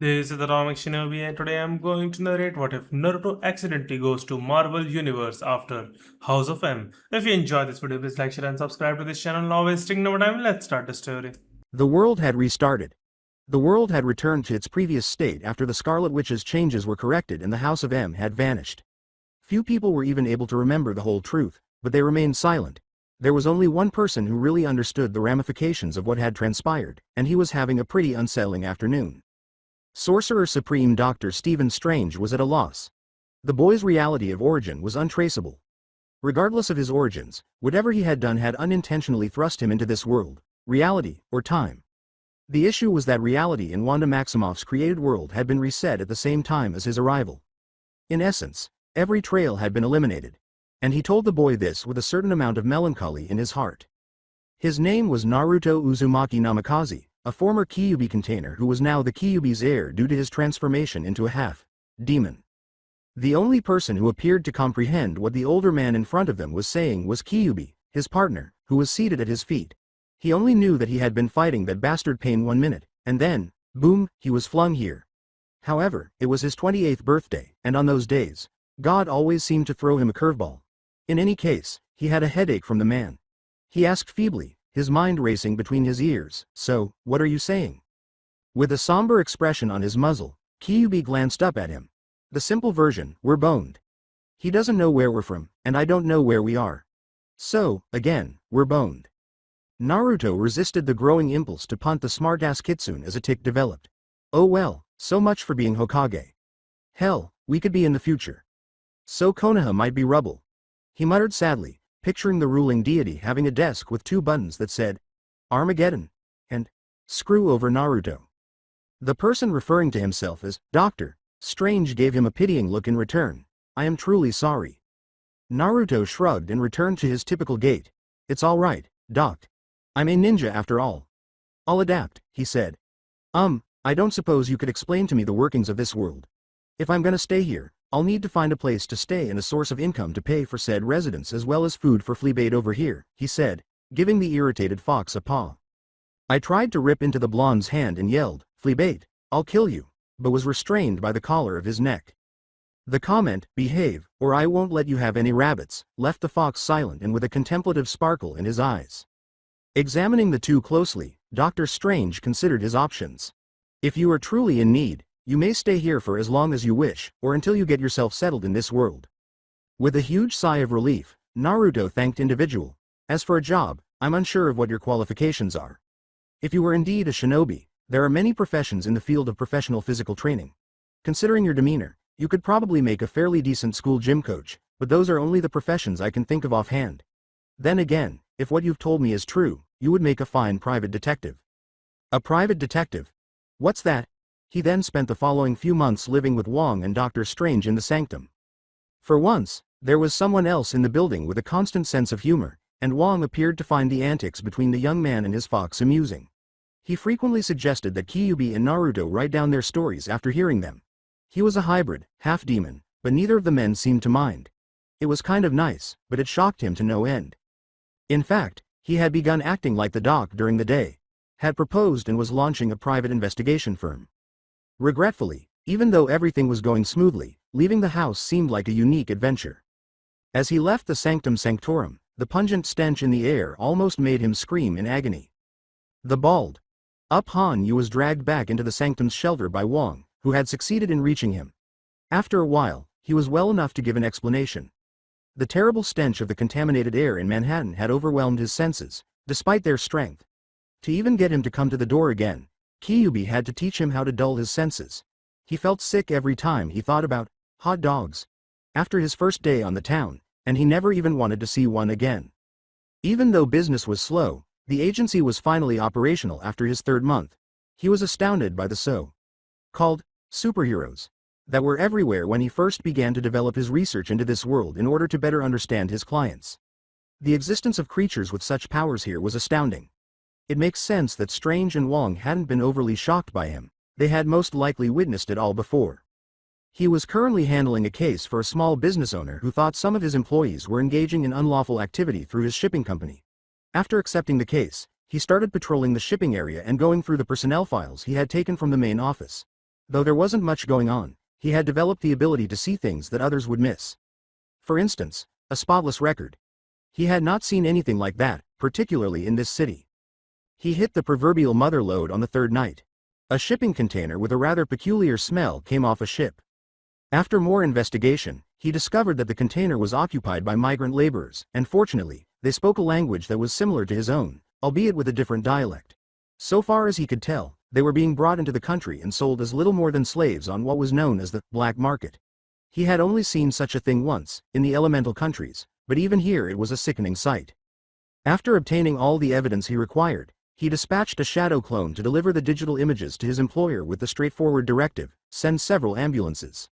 This is the Atomic Shinobi, and today I'm going to narrate what if Naruto accidentally goes to Marvel Universe after House of M. If you enjoyed this video, please like, share, and subscribe to this channel. Now, wasting no time, let's start the story. The world had restarted. The world had returned to its previous state after the Scarlet Witch's changes were corrected and the House of M had vanished. Few people were even able to remember the whole truth, but they remained silent. There was only one person who really understood the ramifications of what had transpired, and he was having a pretty unsettling afternoon. Sorcerer Supreme Dr. Stephen Strange was at a loss. The boy's reality of origin was untraceable. Regardless of his origins, whatever he had done had unintentionally thrust him into this world, reality, or time. The issue was that reality in Wanda Maximoff's created world had been reset at the same time as his arrival. In essence, every trail had been eliminated. And he told the boy this with a certain amount of melancholy in his heart. His name was Naruto Uzumaki Namikaze, a former Kyuubi container who was now the Kyuubi's heir due to his transformation into a half-demon. The only person who appeared to comprehend what the older man in front of them was saying was Kyuubi, his partner, who was seated at his feet. He only knew that he had been fighting that bastard pain 1 minute, and then, boom, he was flung here. However, it was his 28th birthday, and on those days, God always seemed to throw him a curveball. In any case, he had a headache from the man. He asked feebly, his mind racing between his ears, "So, what are you saying?" With a somber expression on his muzzle, Kyuubi glanced up at him. The simple version, "We're boned. He doesn't know where we're from, and I don't know where we are. So, again, we're boned." Naruto resisted the growing impulse to punt the smartass kitsune as a tick developed. Oh well, so much for being Hokage. Hell, we could be in the future. So Konoha might be rubble. He muttered sadly, picturing the ruling deity having a desk with 2 buttons that said, Armageddon, and screw over Naruto. The person referring to himself as Dr. Strange gave him a pitying look in return. "I am truly sorry." Naruto shrugged and returned to his typical gait. "It's all right, Doc. I'm a ninja after all. I'll adapt," he said. I don't suppose you could explain to me the workings of this world. If I'm gonna stay here, I'll need to find a place to stay and a source of income to pay for said residence as well as food for Fleabait over here," he said, giving the irritated fox a paw. I tried to rip into the blonde's hand and yelled, "Fleabait, I'll kill you," but was restrained by the collar of his neck. The comment, "Behave, or I won't let you have any rabbits," left the fox silent and with a contemplative sparkle in his eyes. Examining the two closely, Dr. Strange considered his options. "If you are truly in need, you may stay here for as long as you wish, or until you get yourself settled in this world." With a huge sigh of relief, Naruto thanked individual. "As for a job, I'm unsure of what your qualifications are. If you were indeed a shinobi, there are many professions in the field of professional physical training. Considering your demeanor, you could probably make a fairly decent school gym coach, but those are only the professions I can think of offhand. Then again, if what you've told me is true, you would make a fine private detective." "A private detective? What's that?" He then spent the following few months living with Wong and Dr. Strange in the sanctum. For once, there was someone else in the building with a constant sense of humor, and Wong appeared to find the antics between the young man and his fox amusing. He frequently suggested that Kyuubi and Naruto write down their stories after hearing them. He was a hybrid, half-demon, but neither of the men seemed to mind. It was kind of nice, but it shocked him to no end. In fact, he had begun acting like the doc during the day, had proposed and was launching a private investigation firm. Regretfully, even though everything was going smoothly, leaving the house seemed like a unique adventure. As he left the sanctum sanctorum, the pungent stench in the air almost made him scream in agony. The bald up Han Yu was dragged back into the sanctum's shelter by Wong, who had succeeded in reaching him. After a while, he was well enough to give an explanation. The terrible stench of the contaminated air in Manhattan had overwhelmed his senses, despite their strength. To even get him to come to the door again, Kyuubi had to teach him how to dull his senses. He felt sick every time he thought about hot dogs after his first day on the town, and he never even wanted to see one again. Even though business was slow, the agency was finally operational after his 3rd month. He was astounded by the so-called superheroes that were everywhere when he first began to develop his research into this world in order to better understand his clients. The existence of creatures with such powers here was astounding. It makes sense that Strange and Wong hadn't been overly shocked by him. They had most likely witnessed it all before. He was currently handling a case for a small business owner who thought some of his employees were engaging in unlawful activity through his shipping company. After accepting the case, he started patrolling the shipping area and going through the personnel files he had taken from the main office. Though there wasn't much going on, he had developed the ability to see things that others would miss. For instance, a spotless record. He had not seen anything like that, particularly in this city. He hit the proverbial mother lode on the third night. A shipping container with a rather peculiar smell came off a ship. After more investigation, he discovered that the container was occupied by migrant laborers, and fortunately, they spoke a language that was similar to his own, albeit with a different dialect. So far as he could tell, they were being brought into the country and sold as little more than slaves on what was known as the black market. He had only seen such a thing once, in the elemental countries, but even here it was a sickening sight. After obtaining all the evidence he required, he dispatched a shadow clone to deliver the digital images to his employer with the straightforward directive: send several ambulances.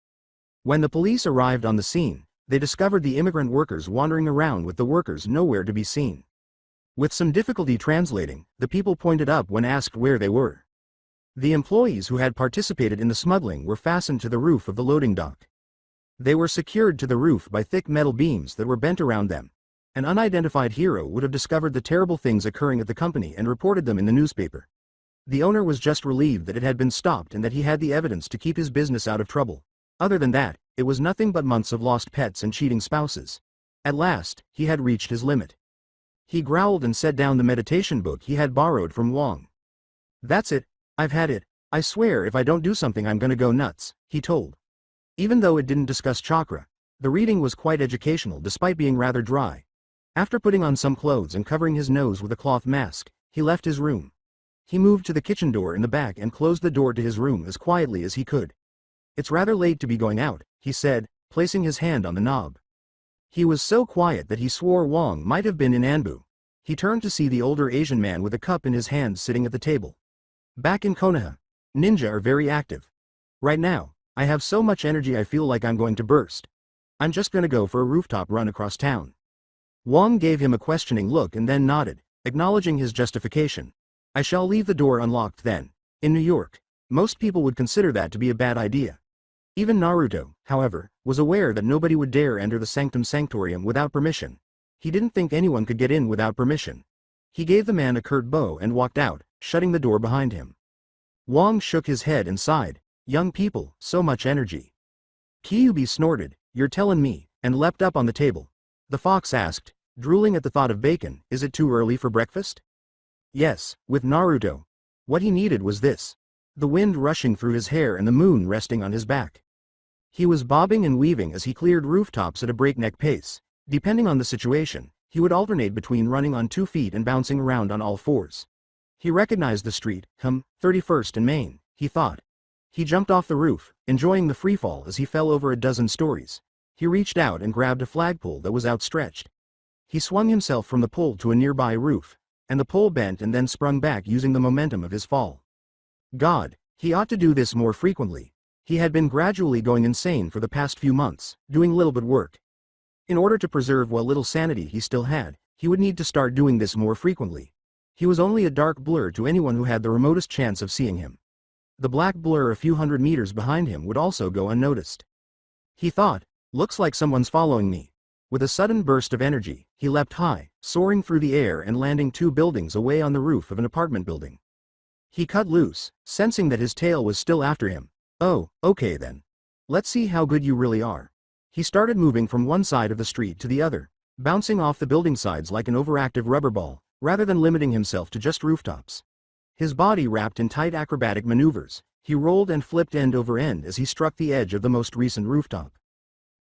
When the police arrived on the scene, they discovered the immigrant workers wandering around with the workers nowhere to be seen. With some difficulty translating, the people pointed up when asked where they were. The employees who had participated in the smuggling were fastened to the roof of the loading dock. They were secured to the roof by thick metal beams that were bent around them. An unidentified hero would have discovered the terrible things occurring at the company and reported them in the newspaper. The owner was just relieved that it had been stopped and that he had the evidence to keep his business out of trouble. Other than that, it was nothing but months of lost pets and cheating spouses. At last, he had reached his limit. He growled and set down the meditation book he had borrowed from Wong. "That's it, I've had it. I swear if I don't do something I'm gonna go nuts," he told. Even though it didn't discuss chakra, the reading was quite educational despite being rather dry. After putting on some clothes and covering his nose with a cloth mask, he left his room. He moved to the kitchen door in the back and closed the door to his room as quietly as he could. "It's rather late to be going out," he said, placing his hand on the knob. He was so quiet that he swore Wong might have been in Anbu. He turned to see the older Asian man with a cup in his hand sitting at the table. "Back in Konoha, ninja are very active. Right now, I have so much energy I feel like I'm going to burst. I'm just gonna go for a rooftop run across town." Wong gave him a questioning look and then nodded, acknowledging his justification. "I shall leave the door unlocked then. In New York, most people would consider that to be a bad idea." Even Naruto, however, was aware that nobody would dare enter the sanctum sanctorium without permission. He didn't think anyone could get in without permission. He gave the man a curt bow and walked out, shutting the door behind him. Wong shook his head and sighed. "Young people, so much energy." Kyubi snorted, "You're tellin' me," and leapt up on the table. The fox asked, drooling at the thought of bacon, "Is it too early for breakfast?" Yes, with Naruto. What he needed was this. The wind rushing through his hair and the moon resting on his back. He was bobbing and weaving as he cleared rooftops at a breakneck pace. Depending on the situation, he would alternate between running on 2 feet and bouncing around on all fours. He recognized the street, 31st and Main, he thought. He jumped off the roof, enjoying the freefall as he fell over a dozen stories. He reached out and grabbed a flagpole that was outstretched. He swung himself from the pole to a nearby roof, and the pole bent and then sprung back using the momentum of his fall. God, he ought to do this more frequently. He had been gradually going insane for the past few months, doing little but work. In order to preserve what little sanity he still had, he would need to start doing this more frequently. He was only a dark blur to anyone who had the remotest chance of seeing him. The black blur a few hundred meters behind him would also go unnoticed. He thought, "Looks like someone's following me." With a sudden burst of energy, he leapt high, soaring through the air and landing 2 buildings away on the roof of an apartment building. He cut loose, sensing that his tail was still after him. "Oh, okay then. Let's see how good you really are." He started moving from one side of the street to the other, bouncing off the building sides like an overactive rubber ball, rather than limiting himself to just rooftops. His body wrapped in tight acrobatic maneuvers, he rolled and flipped end over end as he struck the edge of the most recent rooftop.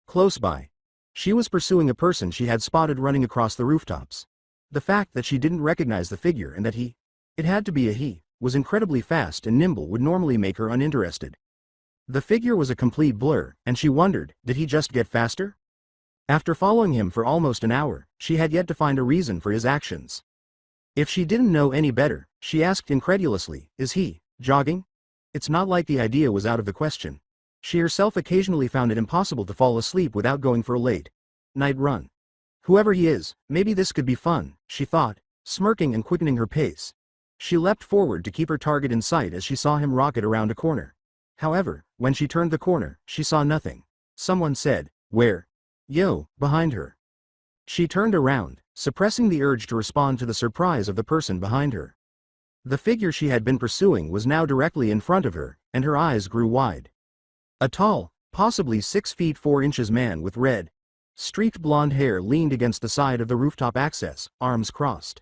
Close by, she was pursuing a person she had spotted running across the rooftops. The fact that she didn't recognize the figure and that it had to be a he, was incredibly fast and nimble would normally make her uninterested. The figure was a complete blur, and she wondered, did he just get faster? After following him for almost an hour, she had yet to find a reason for his actions. If she didn't know any better, she asked incredulously, "Is he jogging?" It's not like the idea was out of the question. She herself occasionally found it impossible to fall asleep without going for a late night run. Whoever he is, maybe this could be fun, she thought, smirking and quickening her pace. She leapt forward to keep her target in sight as she saw him rocket around a corner. However, when she turned the corner, she saw nothing. Someone said, "Where?" "Yo," behind her. She turned around, suppressing the urge to respond to the surprise of the person behind her. The figure she had been pursuing was now directly in front of her, and her eyes grew wide. A tall, possibly 6 feet 4 inches man with red, streaked blonde hair leaned against the side of the rooftop access, arms crossed.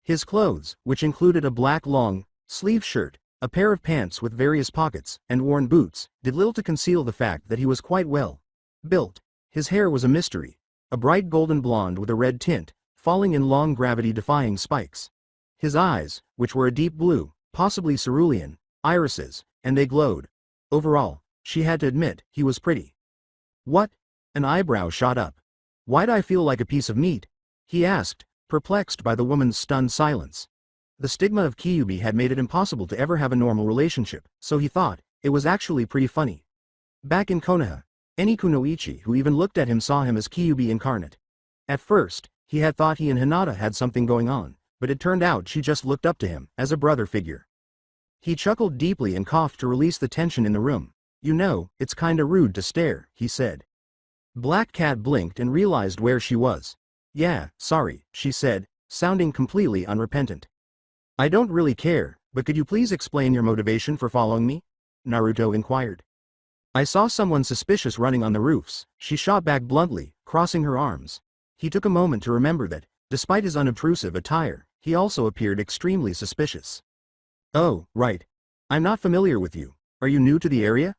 His clothes, which included a black long, sleeve shirt, a pair of pants with various pockets, and worn boots, did little to conceal the fact that he was quite well built. His hair was a mystery, a bright golden blonde with a red tint, falling in long gravity-defying spikes. His eyes, which were a deep blue, possibly cerulean, irises, and they glowed. Overall, she had to admit, he was pretty. What? An eyebrow shot up. Why'd I feel like a piece of meat? He asked, perplexed by the woman's stunned silence. The stigma of Kyuubi had made it impossible to ever have a normal relationship, so he thought, it was actually pretty funny. Back in Konoha, any kunoichi who even looked at him saw him as Kyuubi incarnate. At first, he had thought he and Hinata had something going on, but it turned out she just looked up to him, as a brother figure. He chuckled deeply and coughed to release the tension in the room. You know, it's kinda rude to stare, he said. Black Cat blinked and realized where she was. Yeah, sorry, she said, sounding completely unrepentant. I don't really care, but could you please explain your motivation for following me? Naruto inquired. I saw someone suspicious running on the roofs, she shot back bluntly, crossing her arms. He took a moment to remember that, despite his unobtrusive attire, he also appeared extremely suspicious. Oh, right. I'm not familiar with you. Are you new to the area?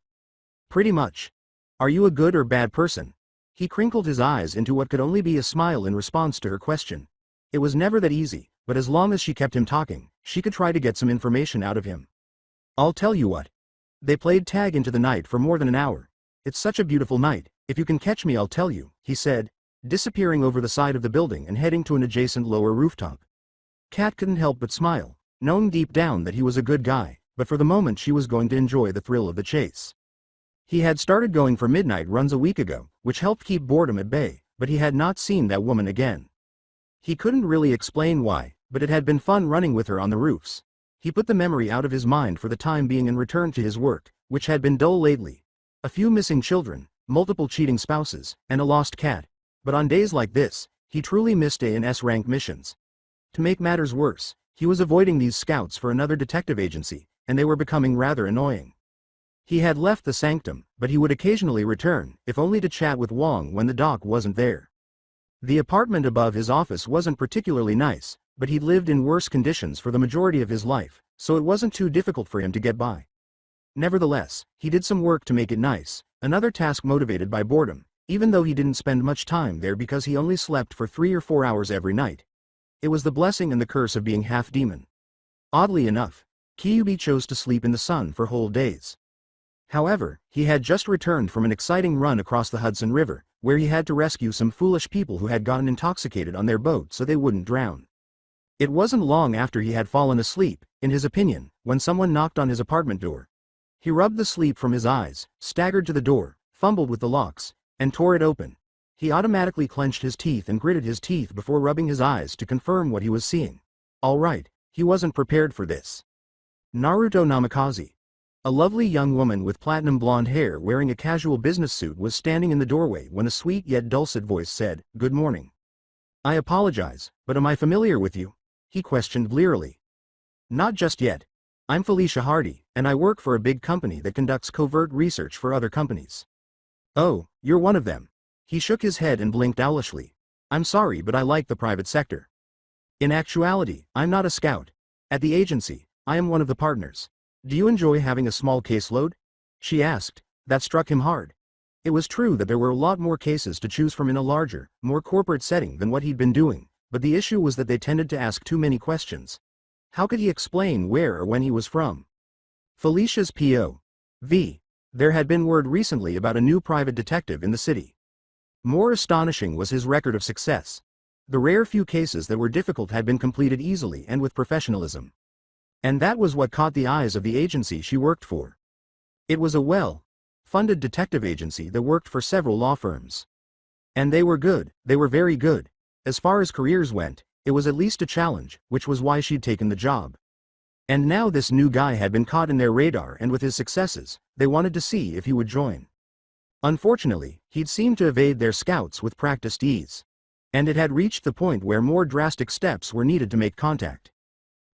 Pretty much. Are you a good or bad person? He crinkled his eyes into what could only be a smile in response to her question. It was never that easy, but as long as she kept him talking, she could try to get some information out of him. I'll tell you what. They played tag into the night for more than an hour. It's such a beautiful night, if you can catch me I'll tell you, he said, disappearing over the side of the building and heading to an adjacent lower rooftop. Kat couldn't help but smile, knowing deep down that he was a good guy, but for the moment she was going to enjoy the thrill of the chase. He had started going for midnight runs a week ago, which helped keep boredom at bay, but he had not seen that woman again. He couldn't really explain why, but it had been fun running with her on the roofs. He put the memory out of his mind for the time being and returned to his work, which had been dull lately. A few missing children, multiple cheating spouses, and a lost cat. But on days like this, he truly missed A and S rank missions. To make matters worse, he was avoiding these scouts for another detective agency, and they were becoming rather annoying. He had left the sanctum, but he would occasionally return, if only to chat with Wong when the doc wasn't there. The apartment above his office wasn't particularly nice, but he'd lived in worse conditions for the majority of his life, so it wasn't too difficult for him to get by. Nevertheless, he did some work to make it nice, another task motivated by boredom, even though he didn't spend much time there because he only slept for 3 or 4 hours every night. It was the blessing and the curse of being half demon. Oddly enough, Kyuubi chose to sleep in the sun for whole days. However, he had just returned from an exciting run across the Hudson River, where he had to rescue some foolish people who had gotten intoxicated on their boat so they wouldn't drown. It wasn't long after he had fallen asleep, in his opinion, when someone knocked on his apartment door. He rubbed the sleep from his eyes, staggered to the door, fumbled with the locks, and tore it open. He automatically clenched his teeth and gritted his teeth before rubbing his eyes to confirm what he was seeing. All right, he wasn't prepared for this. Naruto Namikaze. A lovely young woman with platinum blonde hair wearing a casual business suit was standing in the doorway when a sweet yet dulcet voice said, "Good morning." I apologize, but am I familiar with you? He questioned blearily. Not just yet. I'm Felicia Hardy, and I work for a big company that conducts covert research for other companies. Oh, you're one of them. He shook his head and blinked owlishly. I'm sorry, but I like the private sector. In actuality, I'm not a scout. At the agency, I am one of the partners. Do you enjoy having a small caseload? She asked. That struck him hard. It was true that there were a lot more cases to choose from in a larger, more corporate setting than what he'd been doing, but the issue was that they tended to ask too many questions. How could he explain where or when he was from? Felicia's P.O.V. There had been word recently about a new private detective in the city. More astonishing was his record of success. The rare few cases that were difficult had been completed easily and with professionalism. And that was what caught the eyes of the agency she worked for. It was a well-funded detective agency that worked for several law firms. And they were good, they were very good. As far as careers went, it was at least a challenge, which was why she'd taken the job. And now this new guy had been caught in their radar, and with his successes, they wanted to see if he would join. Unfortunately, he'd seemed to evade their scouts with practiced ease. And it had reached the point where more drastic steps were needed to make contact.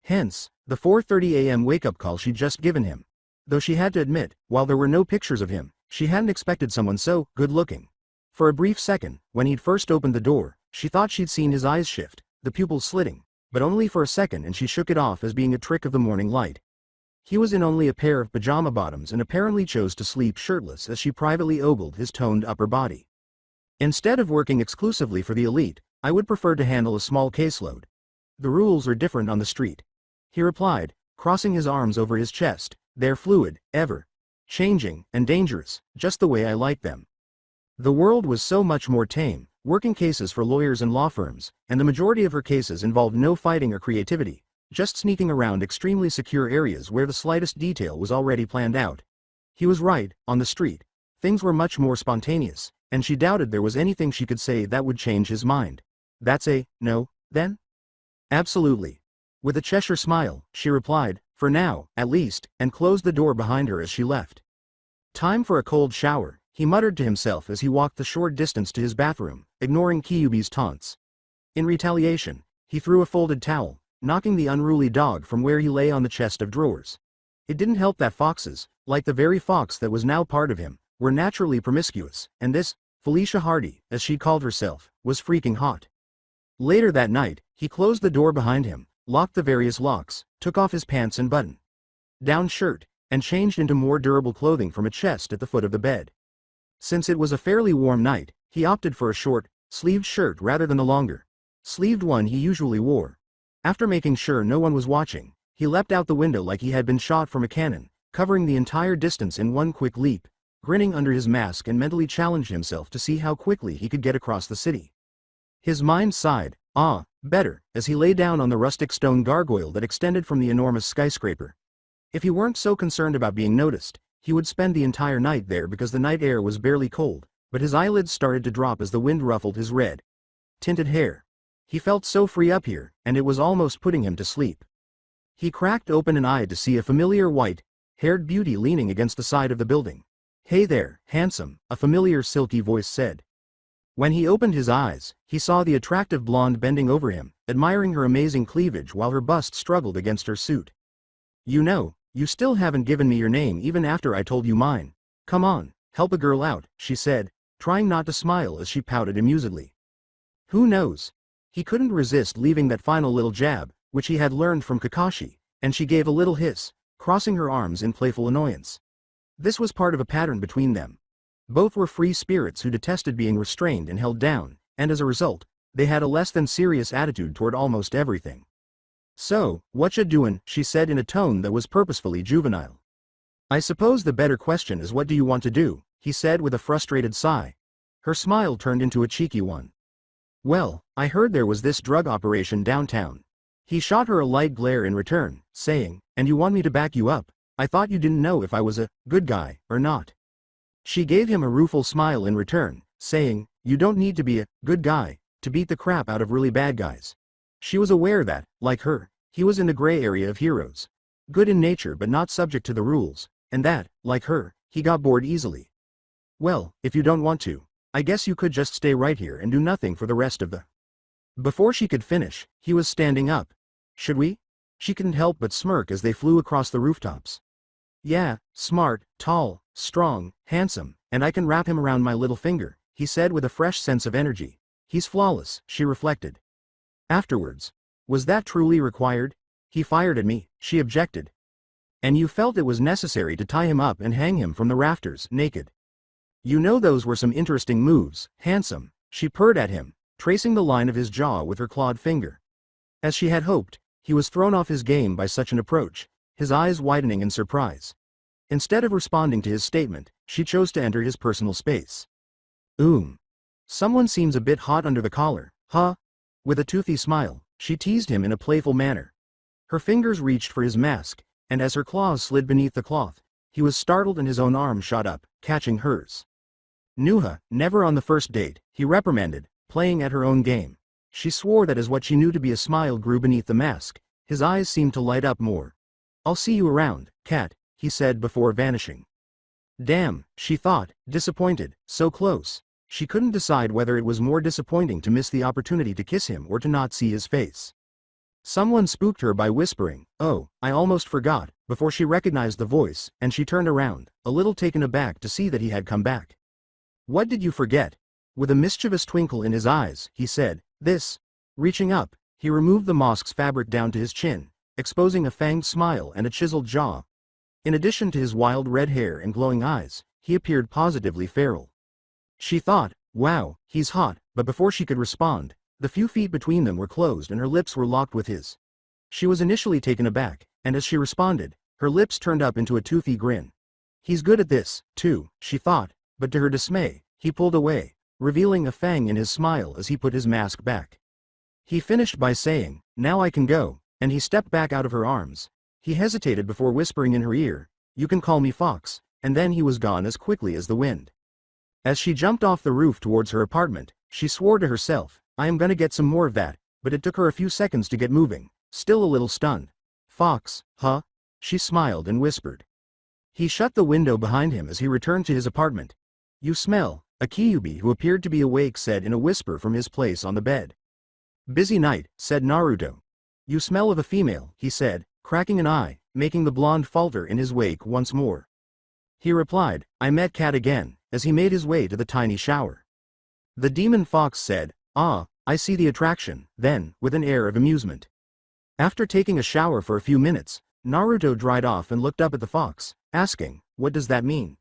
Hence, the 4:30 a.m. wake-up call she'd just given him. though she had to admit, while there were no pictures of him, she hadn't expected someone so good-looking. For a brief second, when he'd first opened the door, she thought she'd seen his eyes shift, the pupils slitting, but only for a second, and she shook it off as being a trick of the morning light. He was in only a pair of pajama bottoms and apparently chose to sleep shirtless as she privately ogled his toned upper body. Instead of working exclusively for the elite, I would prefer to handle a small caseload. The rules are different on the street, he replied, crossing his arms over his chest. They're fluid, ever changing, and dangerous, just the way I like them. The world was so much more tame, working cases for lawyers and law firms, and the majority of her cases involved no fighting or creativity, just sneaking around extremely secure areas where the slightest detail was already planned out. He was right, on the street, things were much more spontaneous, and she doubted there was anything she could say that would change his mind. That's a no, then? Absolutely. With a Cheshire smile, she replied, for now, at least, and closed the door behind her as she left. Time for a cold shower, he muttered to himself as he walked the short distance to his bathroom, ignoring Kyubi's taunts. In retaliation, he threw a folded towel, knocking the unruly dog from where he lay on the chest of drawers. It didn't help that foxes, like the very fox that was now part of him, were naturally promiscuous, and this, Felicia Hardy, as she called herself, was freaking hot. Later that night, he closed the door behind him, locked the various locks, took off his pants and button-down shirt, and changed into more durable clothing from a chest at the foot of the bed. Since it was a fairly warm night, he opted for a short, sleeved shirt rather than the longer, sleeved one he usually wore. After making sure no one was watching, he leapt out the window like he had been shot from a cannon, covering the entire distance in one quick leap, grinning under his mask, and mentally challenged himself to see how quickly he could get across the city. His mind sighed, better, as he lay down on the rustic stone gargoyle that extended from the enormous skyscraper. If he weren't so concerned about being noticed, he would spend the entire night there because the night air was barely cold, but his eyelids started to drop as the wind ruffled his red-tinted hair. He felt so free up here, and it was almost putting him to sleep. He cracked open an eye to see a familiar white-haired beauty leaning against the side of the building. Hey there, handsome, a familiar silky voice said. When he opened his eyes, he saw the attractive blonde bending over him, admiring her amazing cleavage while her bust struggled against her suit. You know, you still haven't given me your name even after I told you mine. Come on, help a girl out, she said, trying not to smile as she pouted amusedly. Who knows? He couldn't resist leaving that final little jab, which he had learned from Kakashi, and she gave a little hiss, crossing her arms in playful annoyance. This was part of a pattern between them. Both were free spirits who detested being restrained and held down, and as a result, they had a less than serious attitude toward almost everything. So, whatcha doin', she said in a tone that was purposefully juvenile. I suppose the better question is what do you want to do, he said with a frustrated sigh. Her smile turned into a cheeky one. Well, I heard there was this drug operation downtown. He shot her a light glare in return, saying, and you want me to back you up? I thought you didn't know if I was a good guy or not. She gave him a rueful smile in return, saying, you don't need to be a good guy to beat the crap out of really bad guys. She was aware that, like her, he was in the gray area of heroes. Good in nature but not subject to the rules, and that, like her, he got bored easily. Well, if you don't want to, I guess you could just stay right here and do nothing for the rest of the... Before she could finish, he was standing up. Should we? She couldn't help but smirk as they flew across the rooftops. Yeah, smart, tall, strong, handsome, and I can wrap him around my little finger, he said with a fresh sense of energy. He's flawless, she reflected. Afterwards, was that truly required? He fired at me, she objected. And you felt it was necessary to tie him up and hang him from the rafters, naked. You know those were some interesting moves, handsome, she purred at him, tracing the line of his jaw with her clawed finger. As she had hoped, he was thrown off his game by such an approach, his eyes widening in surprise. Instead of responding to his statement, she chose to enter his personal space. Someone seems a bit hot under the collar, huh? With a toothy smile, she teased him in a playful manner. Her fingers reached for his mask, and as her claws slid beneath the cloth, he was startled and his own arm shot up, catching hers. Nuha, never on the first date, he reprimanded, playing at her own game. She swore that as what she knew to be a smile grew beneath the mask, his eyes seemed to light up more. I'll see you around, cat, he said before vanishing. Damn, she thought, disappointed, so close. She couldn't decide whether it was more disappointing to miss the opportunity to kiss him or to not see his face. Someone spooked her by whispering, "Oh, I almost forgot," before she recognized the voice, and she turned around, a little taken aback to see that he had come back. "What did you forget?" With a mischievous twinkle in his eyes, he said, "This." Reaching up, he removed the mosque's fabric down to his chin, exposing a fanged smile and a chiseled jaw. In addition to his wild red hair and glowing eyes, he appeared positively feral. She thought, "Wow, he's hot," but before she could respond, the few feet between them were closed and her lips were locked with his. She was initially taken aback, and as she responded, her lips turned up into a toothy grin. He's good at this, too, she thought, but to her dismay, he pulled away, revealing a fang in his smile as he put his mask back. He finished by saying, "Now I can go," and he stepped back out of her arms. He hesitated before whispering in her ear, "You can call me Fox," and then he was gone as quickly as the wind. As she jumped off the roof towards her apartment, she swore to herself, "I am gonna get some more of that," but it took her a few seconds to get moving, still a little stunned. "Fox, huh?" She smiled and whispered. He shut the window behind him as he returned to his apartment. "You smell," a Kyuubi who appeared to be awake said in a whisper from his place on the bed. "Busy night," said Naruto. "You smell of a female," he said, cracking an eye, making the blonde falter in his wake once more. He replied, "I met Cat again," as he made his way to the tiny shower. The demon fox said, "Ah, I see the attraction," then, with an air of amusement. After taking a shower for a few minutes, Naruto dried off and looked up at the fox, asking, "What does that mean?"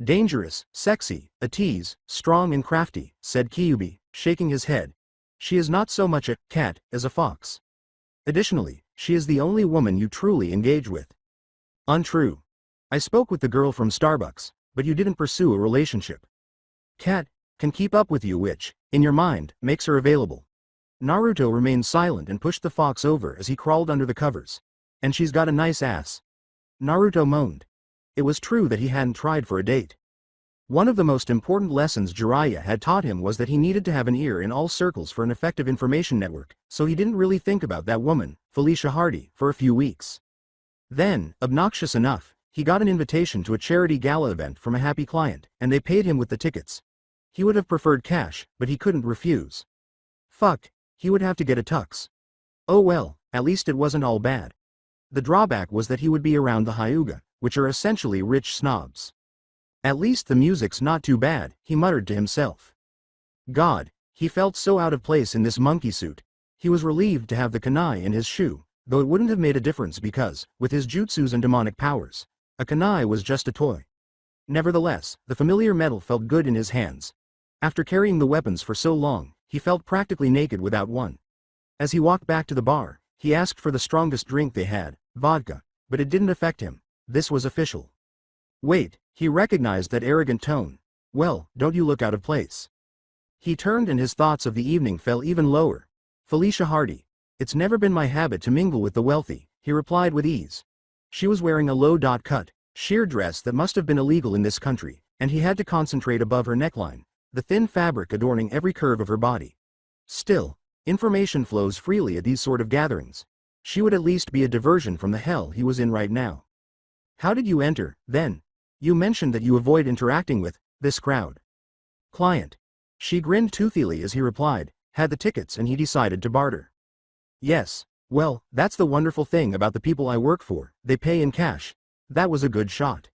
"Dangerous, sexy, a tease, strong and crafty," said Kyuubi, shaking his head. "She is not so much a cat as a fox. Additionally, she is the only woman you truly engage with." "Untrue. I spoke with the girl from Starbucks, but you didn't pursue a relationship. Cat can keep up with you, which, in your mind, makes her available." Naruto remained silent and pushed the fox over as he crawled under the covers. "And she's got a nice ass." Naruto moaned. It was true that he hadn't tried for a date. One of the most important lessons Jiraiya had taught him was that he needed to have an ear in all circles for an effective information network, so he didn't really think about that woman, Felicia Hardy, for a few weeks. Then, obnoxious enough, he got an invitation to a charity gala event from a happy client, and they paid him with the tickets. He would have preferred cash, but he couldn't refuse. Fuck, he would have to get a tux. Oh well, at least it wasn't all bad. The drawback was that he would be around the Hyuga, which are essentially rich snobs. At least the music's not too bad, he muttered to himself. God, he felt so out of place in this monkey suit. He was relieved to have the kunai in his shoe, though it wouldn't have made a difference because, with his jutsus and demonic powers, a kunai was just a toy. Nevertheless, the familiar metal felt good in his hands. After carrying the weapons for so long, he felt practically naked without one. As he walked back to the bar, he asked for the strongest drink they had, vodka, but it didn't affect him. This was official. Wait, he recognized that arrogant tone. Well, don't you look out of place? He turned and his thoughts of the evening fell even lower. Felicia Hardy. It's never been my habit to mingle with the wealthy, he replied with ease. She was wearing a low-cut, sheer dress that must have been illegal in this country, and he had to concentrate above her neckline, the thin fabric adorning every curve of her body. Still, information flows freely at these sort of gatherings. She would at least be a diversion from the hell he was in right now. How did you enter, then? You mentioned that you avoid interacting with this crowd. Client. She grinned toothily as he replied, had the tickets and he decided to barter. Yes, well, that's the wonderful thing about the people I work for, they pay in cash. That was a good shot.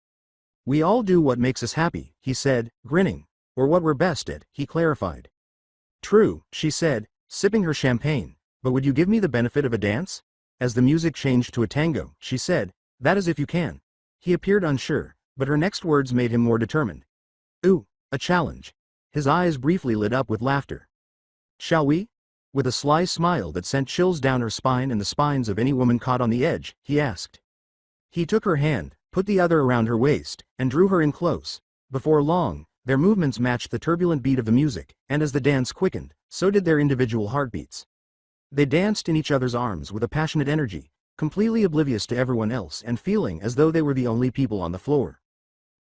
We all do what makes us happy, he said, grinning, or what we're best at, he clarified. True, she said, sipping her champagne, but would you give me the benefit of a dance? As the music changed to a tango, she said, that is if you can. He appeared unsure, but her next words made him more determined. Ooh, a challenge. His eyes briefly lit up with laughter. Shall we? With a sly smile that sent chills down her spine and the spines of any woman caught on the edge, he asked. He took her hand, put the other around her waist, and drew her in close. Before long, their movements matched the turbulent beat of the music, and as the dance quickened, so did their individual heartbeats. They danced in each other's arms with a passionate energy, completely oblivious to everyone else and feeling as though they were the only people on the floor.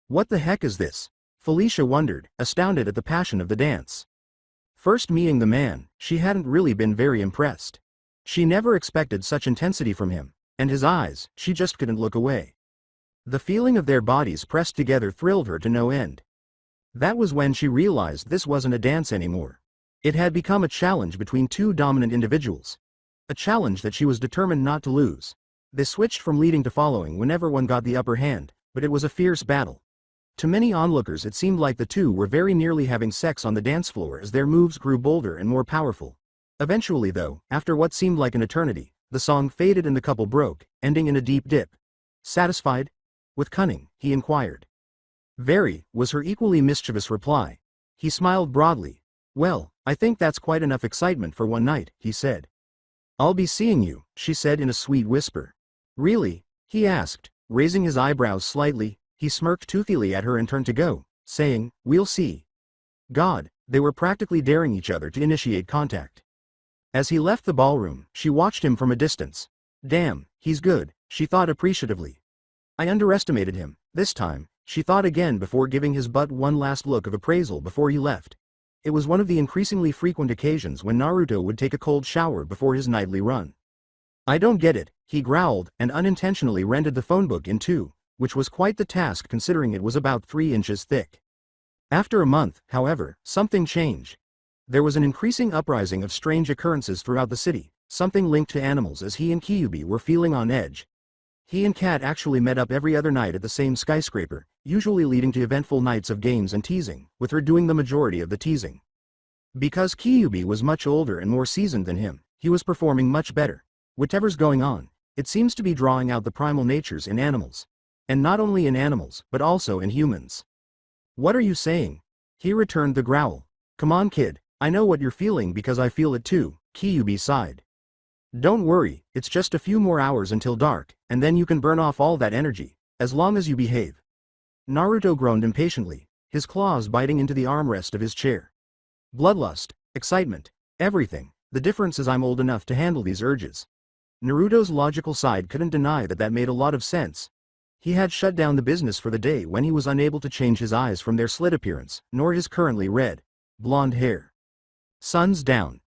What the heck is this? Felicia wondered, astounded at the passion of the dance. First meeting the man, she hadn't really been very impressed. She never expected such intensity from him, and his eyes, she just couldn't look away. The feeling of their bodies pressed together thrilled her to no end. That was when she realized this wasn't a dance anymore. It had become a challenge between two dominant individuals. A challenge that she was determined not to lose. They switched from leading to following whenever one got the upper hand, but it was a fierce battle. To many onlookers it seemed like the two were very nearly having sex on the dance floor as their moves grew bolder and more powerful. Eventually though, after what seemed like an eternity, the song faded and the couple broke, ending in a deep dip. Satisfied? With cunning, he inquired. Very, was her equally mischievous reply. He smiled broadly. Well, I think that's quite enough excitement for one night, he said. I'll be seeing you, she said in a sweet whisper. Really? He asked, raising his eyebrows slightly. He smirked toothily at her and turned to go, saying, we'll see. God, they were practically daring each other to initiate contact. As he left the ballroom, she watched him from a distance. Damn, he's good, she thought appreciatively. I underestimated him, this time, she thought again before giving his butt one last look of appraisal before he left. It was one of the increasingly frequent occasions when Naruto would take a cold shower before his nightly run. I don't get it, he growled and unintentionally rended the phone book in two, which was quite the task considering it was about 3 inches thick. After a month, however, something changed. There was an increasing uprising of strange occurrences throughout the city, something linked to animals as he and Kyuubi were feeling on edge. He and Kat actually met up every other night at the same skyscraper, usually leading to eventful nights of games and teasing, with her doing the majority of the teasing. Because Kyuubi was much older and more seasoned than him, he was performing much better. Whatever's going on, it seems to be drawing out the primal natures in animals. And not only in animals, but also in humans. What are you saying? He returned the growl. Come on kid, I know what you're feeling because I feel it too, Kyuubi sighed. Don't worry, it's just a few more hours until dark, and then you can burn off all that energy, as long as you behave. Naruto groaned impatiently, his claws biting into the armrest of his chair. Bloodlust, excitement, everything, the difference is I'm old enough to handle these urges. Naruto's logical side couldn't deny that made a lot of sense. He had shut down the business for the day when he was unable to change his eyes from their slit appearance, nor his currently red, blonde hair. Sun's down.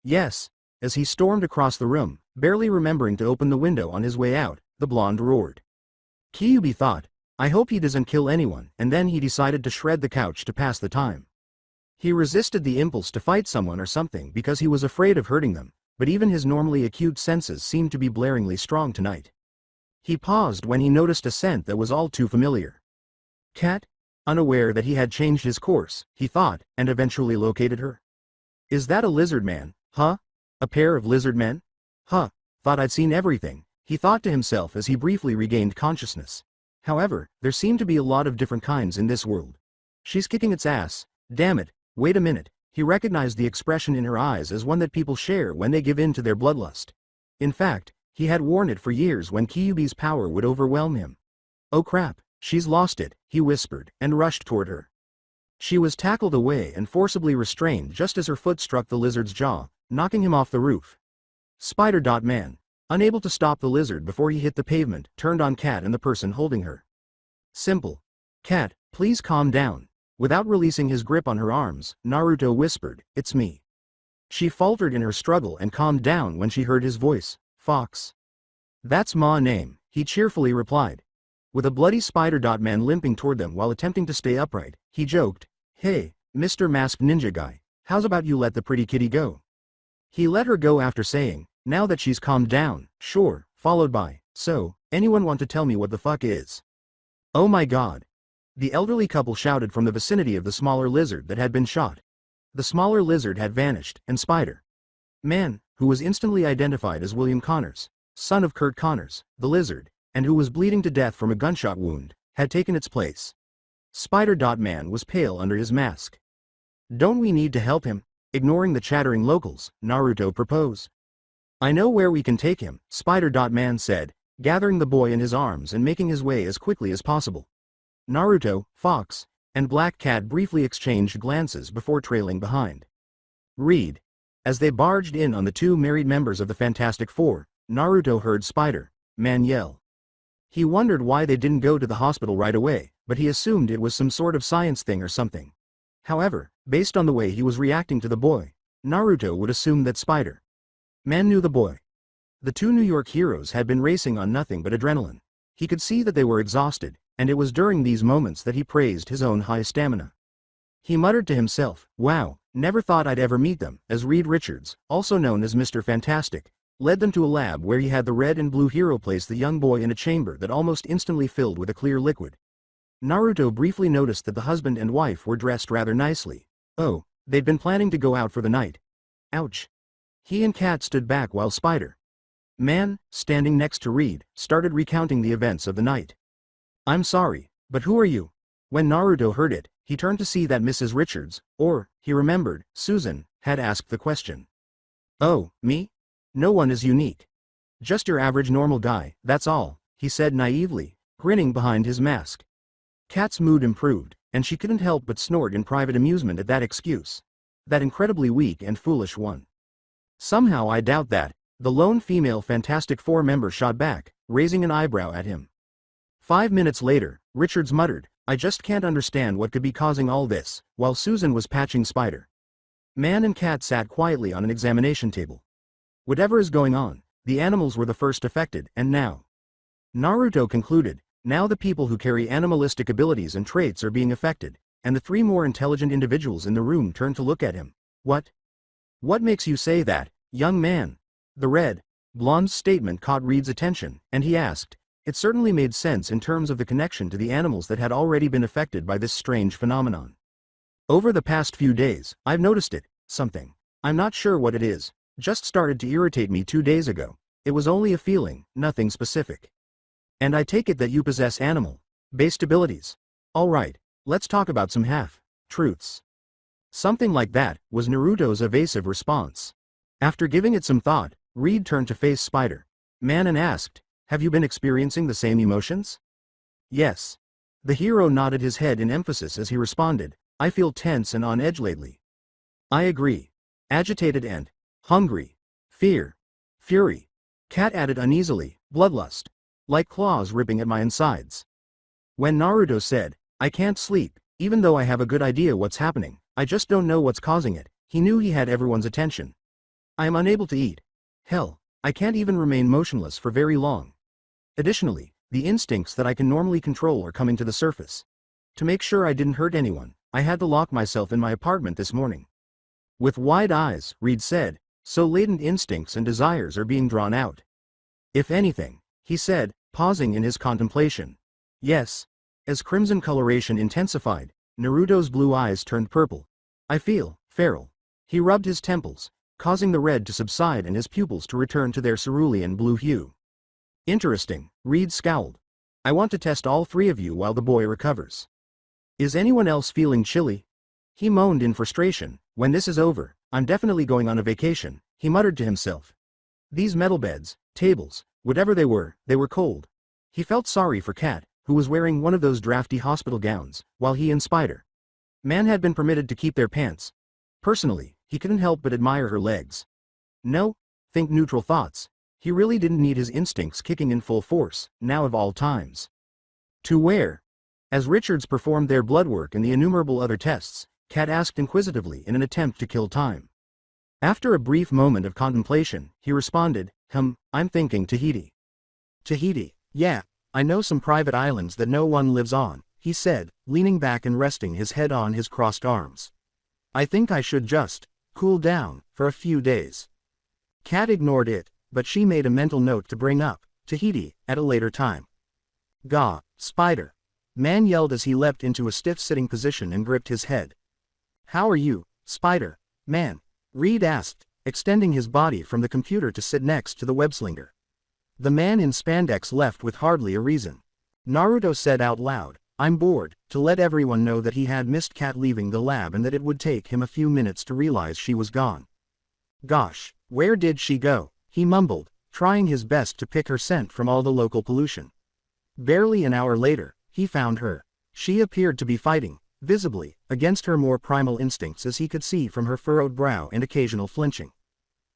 Yes. As he stormed across the room, barely remembering to open the window on his way out, the blonde roared. Kyuubi thought, I hope he doesn't kill anyone, and then he decided to shred the couch to pass the time. He resisted the impulse to fight someone or something because he was afraid of hurting them, but even his normally acute senses seemed to be blaringly strong tonight. He paused when he noticed a scent that was all too familiar. Cat? Unaware that he had changed his course, he thought, and eventually located her. Is that a lizard man, huh? A pair of lizard men? Huh, thought I'd seen everything, he thought to himself as he briefly regained consciousness. However, there seemed to be a lot of different kinds in this world. She's kicking its ass, damn it, wait a minute, he recognized the expression in her eyes as one that people share when they give in to their bloodlust. In fact, he had worn it for years when Kyuubi's power would overwhelm him. Oh crap, she's lost it, he whispered, and rushed toward her. She was tackled away and forcibly restrained just as her foot struck the lizard's jaw, knocking him off the roof. Spider-Man, unable to stop the lizard before he hit the pavement, turned on Kat and the person holding her. Simple. Kat, please calm down. Without releasing his grip on her arms, Naruto whispered, it's me. She faltered in her struggle and calmed down when she heard his voice. Fox. That's my name, he cheerfully replied. With a bloody Spider-Man limping toward them while attempting to stay upright, he joked, hey, Mr. Masked Ninja Guy, how's about you let the pretty kitty go? He let her go after saying, now that she's calmed down, sure, followed by, so, anyone want to tell me what the fuck is? Oh my god. The elderly couple shouted from the vicinity of the smaller lizard that had been shot. The smaller lizard had vanished, and Spider-Man, who was instantly identified as William Connors, son of Kurt Connors, the lizard, and who was bleeding to death from a gunshot wound, had taken its place. Spider-Man was pale under his mask. Don't we need to help him? Ignoring the chattering locals, Naruto proposed. I know where we can take him, Spider-Man said, gathering the boy in his arms and making his way as quickly as possible. Naruto, Fox, and Black Cat briefly exchanged glances before trailing behind. Read. As they barged in on the two married members of the Fantastic Four, Naruto heard Spider-Man yell. He wondered why they didn't go to the hospital right away, but he assumed it was some sort of science thing or something. However, based on the way he was reacting to the boy, Naruto would assume that Spider-Man knew the boy. The two New York heroes had been racing on nothing but adrenaline. He could see that they were exhausted, and it was during these moments that he praised his own high stamina. He muttered to himself, wow, never thought I'd ever meet them, as Reed Richards, also known as Mr. Fantastic, led them to a lab where he had the red and blue hero place the young boy in a chamber that almost instantly filled with a clear liquid. Naruto briefly noticed that the husband and wife were dressed rather nicely. Oh, they'd been planning to go out for the night. Ouch. He and Kat stood back while Spider-Man, standing next to Reed, started recounting the events of the night. I'm sorry, but who are you? When Naruto heard it, he turned to see that Mrs. Richards, or, he remembered, Susan, had asked the question. Oh, me? No one is unique. Just your average normal guy, that's all, he said naively, grinning behind his mask. Kat's mood improved, and she couldn't help but snort in private amusement at that excuse. That incredibly weak and foolish one. Somehow I doubt that, the lone female Fantastic Four member shot back, raising an eyebrow at him. 5 minutes later, Richards muttered, I just can't understand what could be causing all this, while Susan was patching Spider-Man and Kat sat quietly on an examination table. Whatever is going on, the animals were the first affected, and now. Naruto concluded, now the people who carry animalistic abilities and traits are being affected, and the 3 more intelligent individuals in the room turned to look at him. What? What makes you say that, young man? The red, blonde's statement caught Reed's attention, and he asked. It certainly made sense in terms of the connection to the animals that had already been affected by this strange phenomenon. Over the past few days, I've noticed it, something. I'm not sure what it is, just started to irritate me 2 days ago. It was only a feeling, nothing specific. And I take it that you possess animal-based abilities. Alright, let's talk about some half-truths. Something like that, was Naruto's evasive response. After giving it some thought, Reed turned to face Spider-Man and asked, have you been experiencing the same emotions? Yes. The hero nodded his head in emphasis as he responded, I feel tense and on edge lately. I agree. Agitated and hungry. Fear. Fury. Kat added uneasily, bloodlust. Like claws ripping at my insides. When Naruto said, I can't sleep, even though I have a good idea what's happening, I just don't know what's causing it, he knew he had everyone's attention. I am unable to eat. Hell, I can't even remain motionless for very long. Additionally, the instincts that I can normally control are coming to the surface. To make sure I didn't hurt anyone, I had to lock myself in my apartment this morning. With wide eyes, Reed said, so latent instincts and desires are being drawn out. If anything, he said, pausing in his contemplation. Yes. As crimson coloration intensified, Naruto's blue eyes turned purple. I feel feral. He rubbed his temples, causing the red to subside and his pupils to return to their cerulean blue hue. Interesting, Reed scowled. I want to test all 3 of you while the boy recovers. Is anyone else feeling chilly? He moaned in frustration, when this is over, I'm definitely going on a vacation, he muttered to himself. These metal beds, tables, whatever they were cold. He felt sorry for Kat, who was wearing one of those drafty hospital gowns, while he and Spider-Man had been permitted to keep their pants. Personally, he couldn't help but admire her legs. No, think neutral thoughts. He really didn't need his instincts kicking in full force, now of all times. To where? As Richards performed their blood work and the innumerable other tests, Kat asked inquisitively in an attempt to kill time. After a brief moment of contemplation, he responded, I'm thinking Tahiti. Tahiti, yeah, I know some private islands that no one lives on, he said, leaning back and resting his head on his crossed arms. I think I should just cool down for a few days. Kat ignored it, but she made a mental note to bring up Tahiti at a later time. Gah, Spider-Man yelled as he leapt into a stiff sitting position and gripped his head. How are you, Spider-Man? Reed asked, extending his body from the computer to sit next to the webslinger. The man in spandex left with hardly a reason. Naruto said out loud, I'm bored, to let everyone know that he had missed Kat leaving the lab and that it would take him a few minutes to realize she was gone. Gosh, where did she go? He mumbled, trying his best to pick her scent from all the local pollution. Barely an hour later, he found her. She appeared to be fighting, visibly, against her more primal instincts as he could see from her furrowed brow and occasional flinching.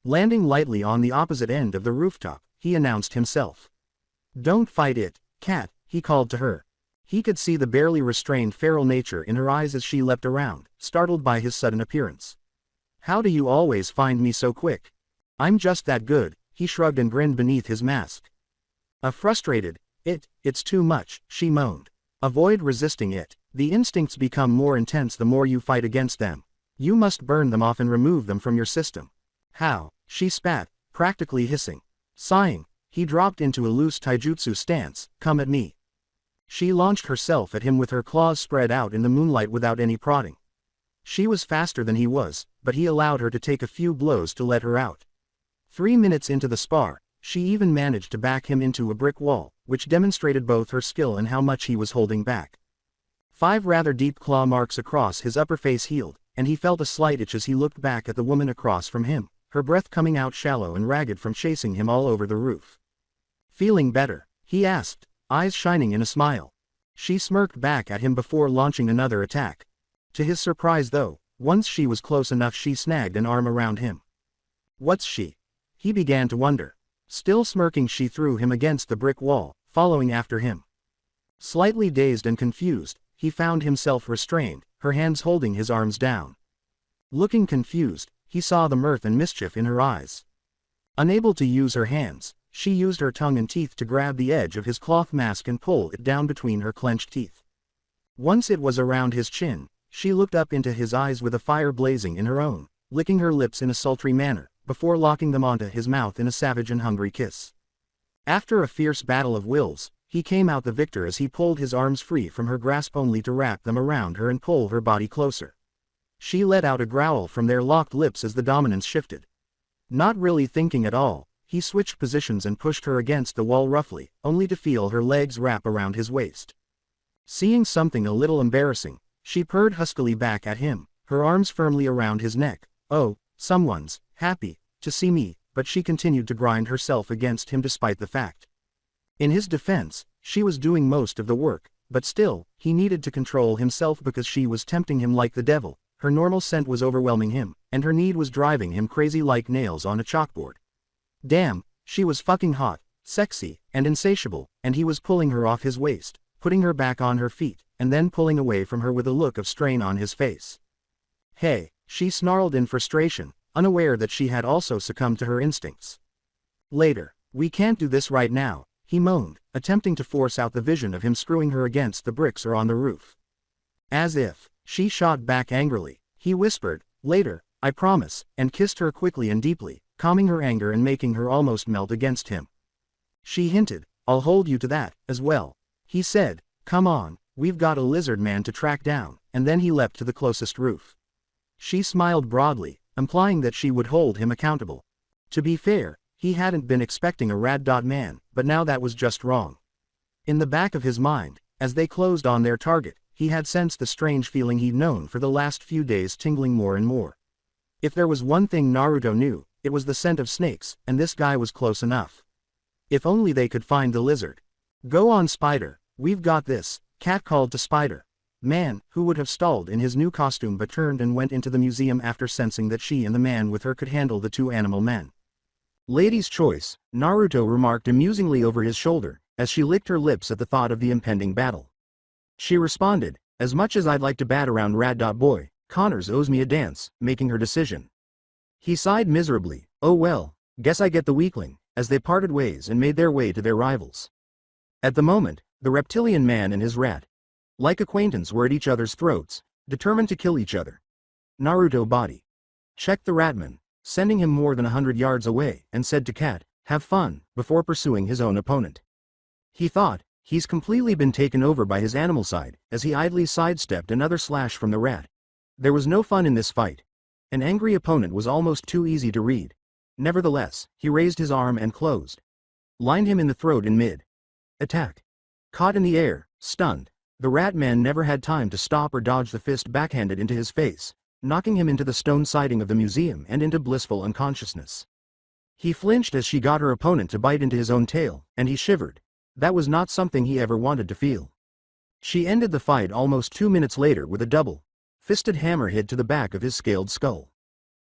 Landing lightly on the opposite end of the rooftop, he announced himself. Don't fight it, Kat, he called to her. He could see the barely restrained feral nature in her eyes as she leapt around, startled by his sudden appearance. How do you always find me so quick? I'm just that good, he shrugged and grinned beneath his mask. A frustrated, it's too much, she moaned. Avoid resisting it. The instincts become more intense the more you fight against them. You must burn them off and remove them from your system. How? She spat, practically hissing. Sighing, he dropped into a loose taijutsu stance. Come at me. She launched herself at him with her claws spread out in the moonlight without any prodding. She was faster than he was, but he allowed her to take a few blows to let her out. 3 minutes into the spar, she even managed to back him into a brick wall, which demonstrated both her skill and how much he was holding back. 5 rather deep claw marks across his upper face healed, and he felt a slight itch as he looked back at the woman across from him, her breath coming out shallow and ragged from chasing him all over the roof. Feeling better? He asked, eyes shining in a smile. She smirked back at him before launching another attack. To his surprise though, once she was close enough she snagged an arm around him. What's she? He began to wonder. Still smirking she threw him against the brick wall, following after him. Slightly dazed and confused, he found himself restrained, her hands holding his arms down. Looking confused, he saw the mirth and mischief in her eyes. Unable to use her hands, she used her tongue and teeth to grab the edge of his cloth mask and pull it down between her clenched teeth. Once it was around his chin, she looked up into his eyes with a fire blazing in her own, licking her lips in a sultry manner, before locking them onto his mouth in a savage and hungry kiss. After a fierce battle of wills, he came out the victor as he pulled his arms free from her grasp only to wrap them around her and pull her body closer. She let out a growl from their locked lips as the dominance shifted. Not really thinking at all, he switched positions and pushed her against the wall roughly, only to feel her legs wrap around his waist. Seeing something a little embarrassing, she purred huskily back at him, her arms firmly around his neck. Oh, someone's happy to see me, but she continued to grind herself against him despite the fact. In his defense, she was doing most of the work, but still, he needed to control himself because she was tempting him like the devil, her normal scent was overwhelming him, and her need was driving him crazy like nails on a chalkboard. Damn, she was fucking hot, sexy, and insatiable, and he was pulling her off his waist, putting her back on her feet, and then pulling away from her with a look of strain on his face. Hey, she snarled in frustration, unaware that she had also succumbed to her instincts. Later. We can't do this right now, he moaned, attempting to force out the vision of him screwing her against the bricks or on the roof. As if, she shot back angrily, he whispered, later, I promise, and kissed her quickly and deeply, calming her anger and making her almost melt against him. She hinted, I'll hold you to that, as well. He said, come on, we've got a lizard man to track down, and then he leapt to the closest roof. She smiled broadly, implying that she would hold him accountable. To be fair, he hadn't been expecting a rad. Man, but now that was just wrong. In the back of his mind, as they closed on their target, he had sensed the strange feeling he'd known for the last few days tingling more and more. If there was one thing Naruto knew, it was the scent of snakes, and this guy was close enough. If only they could find the lizard. Go on, Spider, we've got this, Cat called to Spider. Man, who would have stalled in his new costume but turned and went into the museum after sensing that she and the man with her could handle the 2 animal men. Lady's choice, Naruto remarked amusingly over his shoulder, as she licked her lips at the thought of the impending battle. She responded, as much as I'd like to bat around rad. Boy, Connors owes me a dance, making her decision. He sighed miserably, oh well, guess I get the weakling, as they parted ways and made their way to their rivals. At the moment, the reptilian man and his rat, like acquaintance, were at each other's throats, determined to kill each other. Naruto body checked the ratman, sending him more than 100 yards away, and said to Cat, have fun, before pursuing his own opponent. He thought, he's completely been taken over by his animal side, as he idly sidestepped another slash from the rat. There was no fun in this fight. An angry opponent was almost too easy to read. Nevertheless, he raised his arm and closed. Lined him in the throat in mid. Attack. Caught in the air, stunned, the rat man never had time to stop or dodge the fist backhanded into his face, knocking him into the stone siding of the museum and into blissful unconsciousness. He flinched as she got her opponent to bite into his own tail, and he shivered. That was not something he ever wanted to feel. She ended the fight almost 2 minutes later with a double-fisted hammer hit to the back of his scaled skull.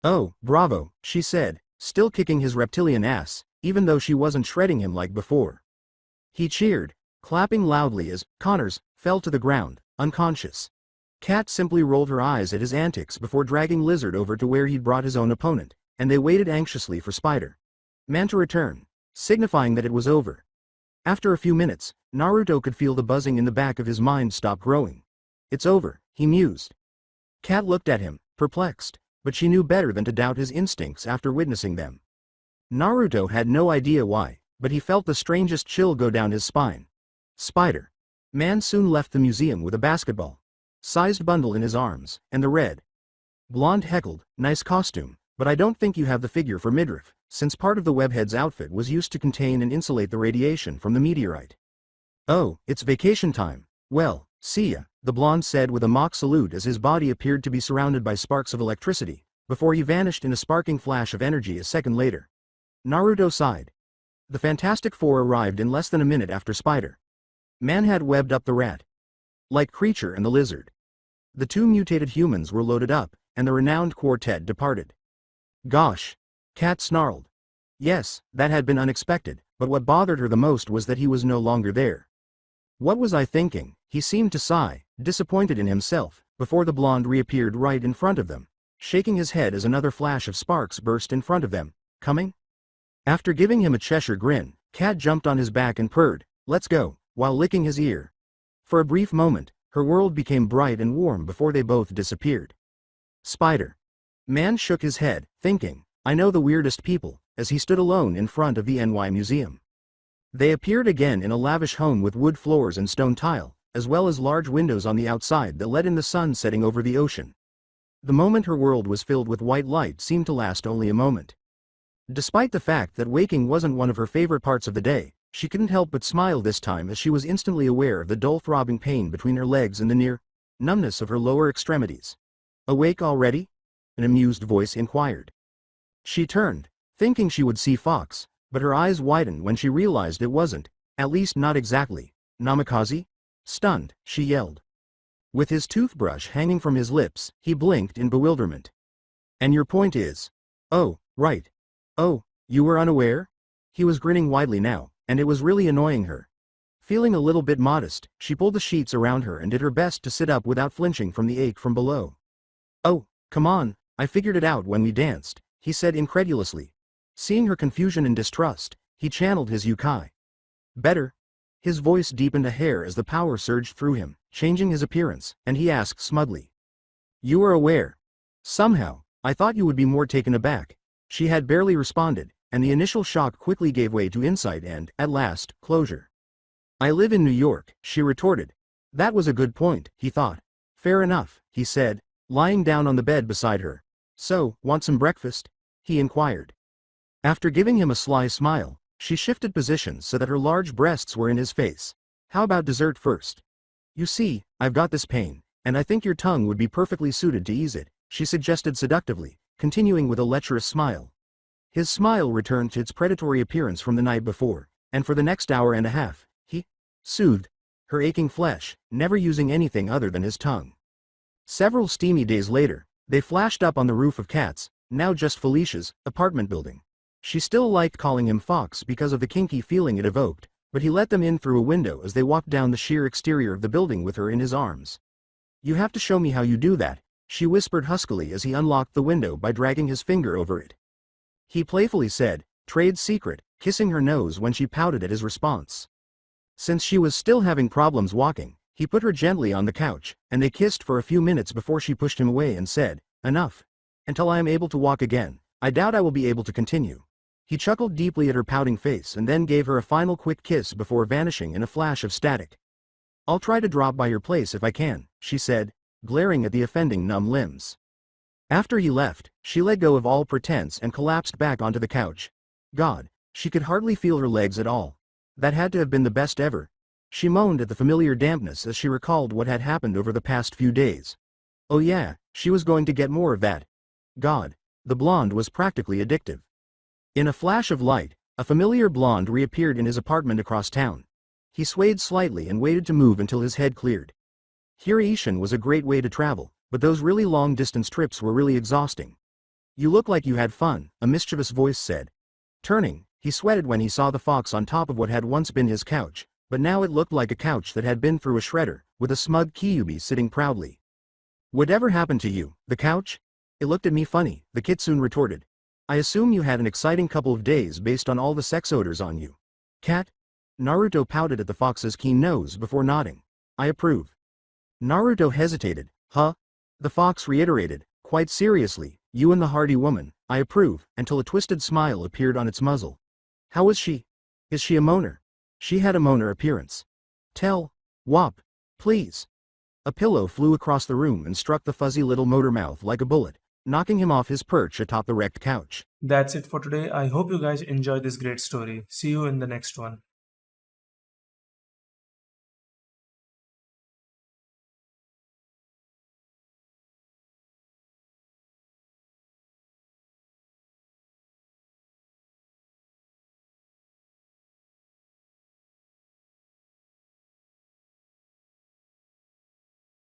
Oh, bravo, she said, still kicking his reptilian ass, even though she wasn't shredding him like before. He cheered, clapping loudly as Connors fell to the ground, unconscious. Cat simply rolled her eyes at his antics before dragging Lizard over to where he'd brought his own opponent, and they waited anxiously for Spider-Man to return, signifying that it was over. After a few minutes, Naruto could feel the buzzing in the back of his mind stop growing. It's over, he mused. Cat looked at him, perplexed, but she knew better than to doubt his instincts after witnessing them. Naruto had no idea why, but he felt the strangest chill go down his spine. Spider. Man soon left the museum with a basketball-sized bundle in his arms, and the red. Blonde heckled, "Nice costume, but I don't think you have the figure for midriff, since part of the webhead's outfit was used to contain and insulate the radiation from the meteorite." "Oh, it's vacation time. Well, see ya," the blonde said with a mock salute as his body appeared to be surrounded by sparks of electricity, before he vanished in a sparking flash of energy a second later. Naruto sighed. The Fantastic Four arrived in less than a minute after Spider. Man had webbed up the rat-like creature and the lizard. The two mutated humans were loaded up, and the renowned quartet departed. "Gosh!" Cat snarled. Yes, that had been unexpected, but what bothered her the most was that he was no longer there. "What was I thinking?" he seemed to sigh, disappointed in himself, before the blonde reappeared right in front of them, shaking his head as another flash of sparks burst in front of them. "Coming?" After giving him a Cheshire grin, Cat jumped on his back and purred, "Let's go," while licking his ear. For a brief moment, her world became bright and warm before they both disappeared. Spider. Man shook his head, thinking, "I know the weirdest people," as he stood alone in front of the NY Museum. They appeared again in a lavish home with wood floors and stone tile, as well as large windows on the outside that let in the sun setting over the ocean. The moment her world was filled with white light seemed to last only a moment. Despite the fact that waking wasn't one of her favorite parts of the day, she couldn't help but smile this time as she was instantly aware of the dull throbbing pain between her legs and the near numbness of her lower extremities. "Awake already?" an amused voice inquired. She turned, thinking she would see Fox, but her eyes widened when she realized it wasn't, at least not exactly, Namikaze? Stunned, she yelled. With his toothbrush hanging from his lips, he blinked in bewilderment. "And your point is?" "Oh, right. Oh, you were unaware?" He was grinning widely now, and it was really annoying her. Feeling a little bit modest, she pulled the sheets around her and did her best to sit up without flinching from the ache from below. "Oh, come on, I figured it out when we danced," he said incredulously. Seeing her confusion and distrust, he channeled his Yukai. "Better?" His voice deepened a hair as the power surged through him, changing his appearance, and he asked smugly. "You were aware?" "Somehow, I thought you would be more taken aback." She had barely responded, and the initial shock quickly gave way to insight and, at last, closure. "I live in New York," she retorted. That was a good point, he thought. "Fair enough," he said, lying down on the bed beside her. "So, want some breakfast?" he inquired. After giving him a sly smile, she shifted positions so that her large breasts were in his face. "How about dessert first?" "You see, I've got this pain, and I think your tongue would be perfectly suited to ease it," she suggested seductively, continuing with a lecherous smile. His smile returned to its predatory appearance from the night before, and for the next hour and a half, he soothed her aching flesh, never using anything other than his tongue. Several steamy days later, they flashed up on the roof of Kat's, now just Felicia's, apartment building. She still liked calling him Fox because of the kinky feeling it evoked, but he let them in through a window as they walked down the sheer exterior of the building with her in his arms. "You have to show me how you do that," she whispered huskily as he unlocked the window by dragging his finger over it. He playfully said, "Trade secret," kissing her nose when she pouted at his response. Since she was still having problems walking, he put her gently on the couch, and they kissed for a few minutes before she pushed him away and said, "Enough. Until I am able to walk again, I doubt I will be able to continue." He chuckled deeply at her pouting face and then gave her a final quick kiss before vanishing in a flash of static. "I'll try to drop by your place if I can," she said, glaring at the offending numb limbs. After he left, she let go of all pretense and collapsed back onto the couch. God, she could hardly feel her legs at all. That had to have been the best ever. She moaned at the familiar dampness as she recalled what had happened over the past few days. Oh yeah, she was going to get more of that. God, the blonde was practically addictive. In a flash of light, a familiar blonde reappeared in his apartment across town. He swayed slightly and waited to move until his head cleared. Hirishin was a great way to travel, but those really long-distance trips were really exhausting. "You look like you had fun," a mischievous voice said. Turning, he sweated when he saw the Fox on top of what had once been his couch, but now it looked like a couch that had been through a shredder, with a smug Kyuubi sitting proudly. "Whatever happened to you, the couch?" "It looked at me funny," the kitsune retorted. "I assume you had an exciting couple of days based on all the sex odors on you." "Cat?" Naruto pouted at the Fox's keen nose before nodding. "I approve." Naruto hesitated. "Huh?" The Fox reiterated, quite seriously, "You and the hardy woman, I approve, until a twisted smile appeared on its muzzle. How is she? Is she a moaner? She had a moaner appearance. Tell, Wop, please. A pillow flew across the room and struck the fuzzy little motor mouth like a bullet, knocking him off his perch atop the wrecked couch. That's it for today. I hope you guys enjoyed this great story. See you in the next one.